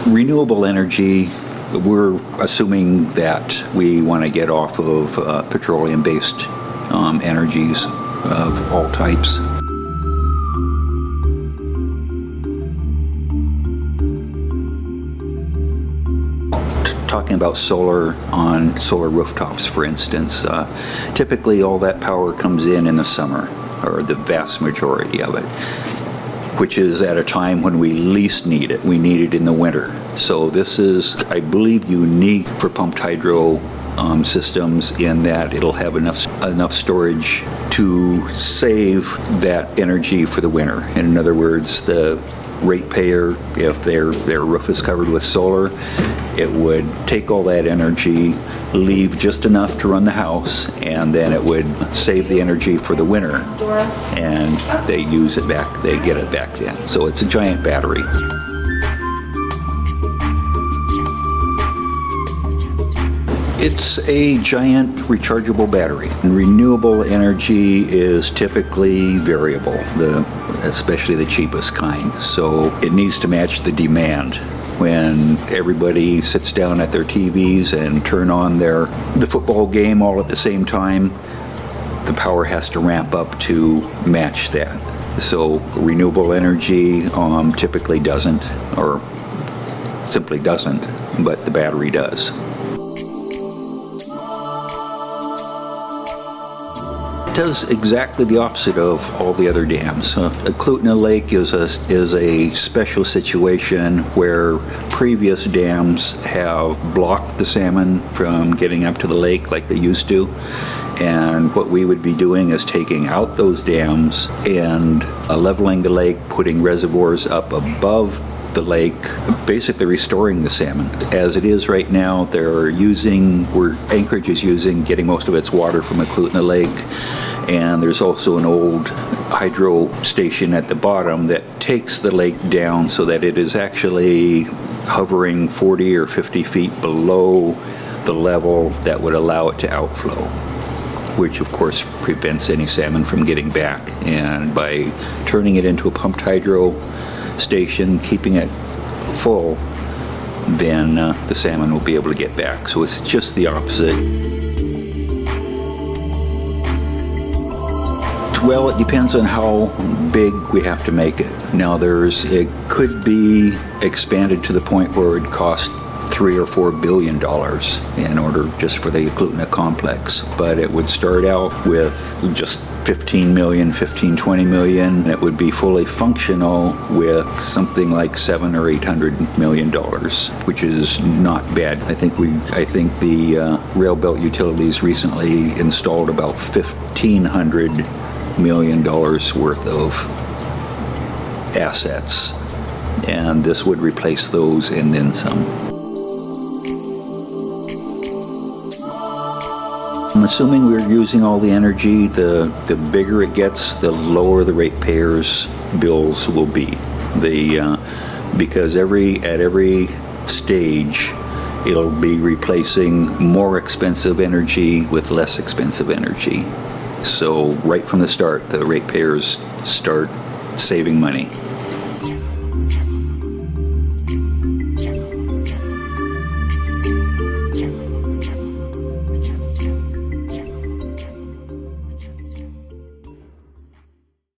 Renewable energy, we're assuming that we want to get off of petroleum-based energies of all types. Talking about solar on solar rooftops, for instance, typically all that power comes in the summer, or the vast majority of it, which is at a time when we least need it. We need it in the winter. So this is, I believe, unique for pumped hydro systems in that it'll have enough storage to save that energy for the winter. And in other words, the ratepayer, if their roof is covered with solar, it would take all that energy, leave just enough to run the house, and then it would save the energy for the winter, and they use it back, they get it back then. So it's a giant battery. It's a giant rechargeable battery. And renewable energy is typically variable, especially the cheapest kind. So it needs to match the demand. When everybody sits down at their TVs and turn on the football game all at the same time, the power has to ramp up to match that. So renewable energy typically doesn't, or simply doesn't, but the battery does. Does exactly the opposite of all the other dams. Eklutna Lake is a special situation where previous dams have blocked the salmon from getting up to the lake like they used to. And what we would be doing is taking out those dams and leveling the lake, putting reservoirs up above the lake, basically restoring the salmon. As it is right now, Anchorage is getting most of its water from Eklutna Lake, and there's also an old hydro station at the bottom that takes the lake down so that it is actually hovering 40 or 50 feet below the level that would allow it to outflow, which of course prevents any salmon from getting back. And by turning it into a pumped hydro station, keeping it full, then the salmon will be able to get back. So it's just the opposite. Well, it depends on how big we have to make it. Now it could be expanded to the point where it would cost $3 or $4 billion in order just for the Eklutna complex. But it would start out with just 20 million, and it would be fully functional with something like $700 or $800 million, which is not bad. I think the Rail Belt Utilities recently installed about $1,500 million worth of assets, and this would replace those and then some. I'm assuming we're using all the energy. The bigger it gets, the lower the ratepayers' bills will be. Because at every stage, it'll be replacing more expensive energy with less expensive energy. So right from the start, the ratepayers start saving money.